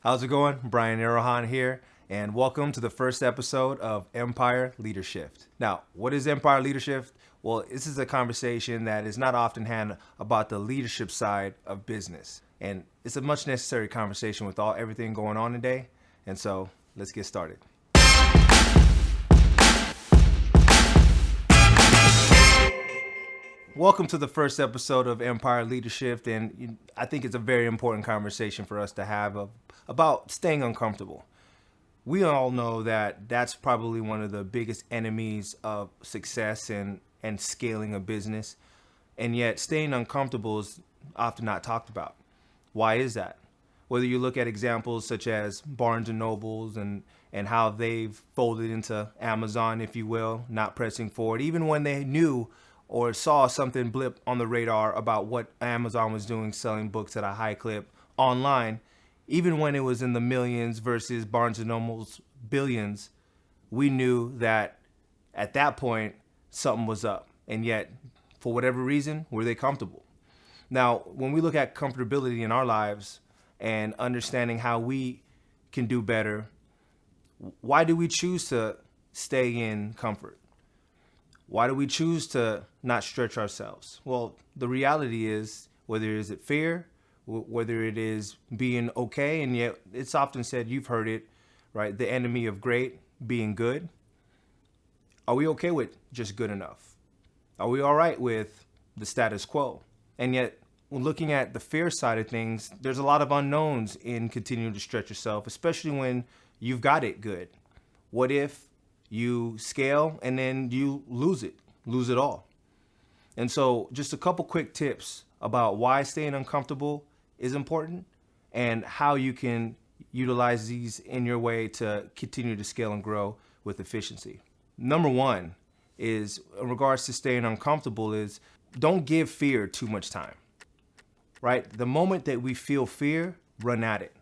How's it going? Brian Erhahon here, and welcome to the first episode of Empire Leadershift. Now, what is Empire Leadershift? Well, this is a conversation that is not often had about the leadership side of business, and it's a much necessary conversation with everything going on today, and so let's get started. Welcome to the first episode of Empire Leadershift, and I think it's a very important conversation for us to have about staying uncomfortable. We all know that that's probably one of the biggest enemies of success and scaling a business, and yet staying uncomfortable is often not talked about. Why is that? Whether you look at examples such as Barnes & Nobles and how they've folded into Amazon, if you will, not pressing forward, even when they knew or saw something blip on the radar about what Amazon was doing, selling books at a high clip online, even when it was in the millions versus Barnes & Noble's billions, we knew that at that point, something was up. And yet, for whatever reason, were they comfortable? Now, when we look at comfortability in our lives and understanding how we can do better, why do we choose to stay in comfort? Why do we choose to not stretch ourselves? Well, the reality is, whether it is fear, whether it is being okay, and yet it's often said, you've heard it, right? The enemy of great being good. Are we okay with just good enough? Are we all right with the status quo? And yet, when looking at the fear side of things, there's a lot of unknowns in continuing to stretch yourself, especially when you've got it good. What if you scale and then you lose it all? And so just a couple quick tips about why staying uncomfortable is important and how you can utilize these in your way to continue to scale and grow with efficiency. Number one is, in regards to staying uncomfortable, is don't give fear too much time, right? The moment that we feel fear, run at it.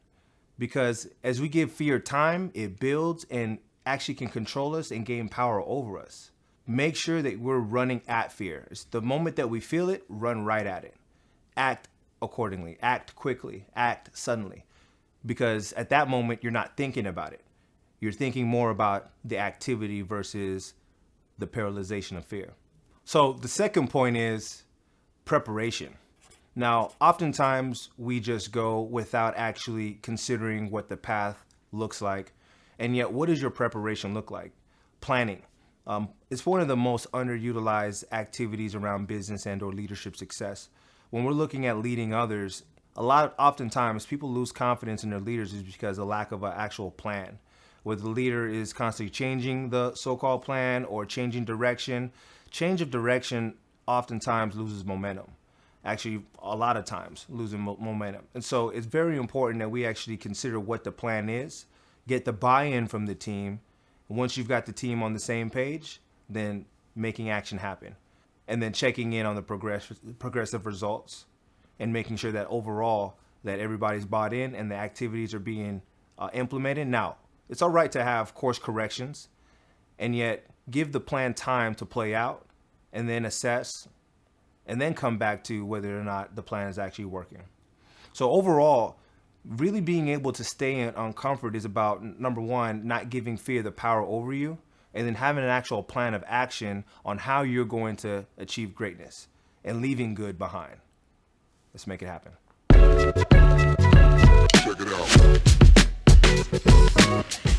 Because as we give fear time, it builds and actually can control us and gain power over us. Make sure that we're running at fear. It's the moment that we feel it, run right at it. Act accordingly, act quickly, act suddenly. Because at that moment, you're not thinking about it. You're thinking more about the activity versus the paralyzation of fear. So the second point is preparation. Now, oftentimes we just go without actually considering what the path looks like. And yet, what does your preparation look like? Planning. It's one of the most underutilized activities around business and or leadership success. When we're looking at leading others, oftentimes people lose confidence in their leaders is because of lack of an actual plan. Where the leader is constantly changing the so-called plan or changing direction. Change of direction oftentimes loses momentum. Actually, a lot of times losing momentum. And so it's very important that we actually consider what the plan is, get the buy-in from the team. Once you've got the team on the same page, then making action happen. And then checking in on the progressive results and making sure that overall that everybody's bought in and the activities are being implemented. Now, it's all right to have course corrections, and yet give the plan time to play out and then assess and then come back to whether or not the plan is actually working. So overall, really being able to stay in comfort is about, number one, not giving fear the power over you, and then having an actual plan of action on how you're going to achieve greatness and leaving good behind. Let's make it happen. Check it out.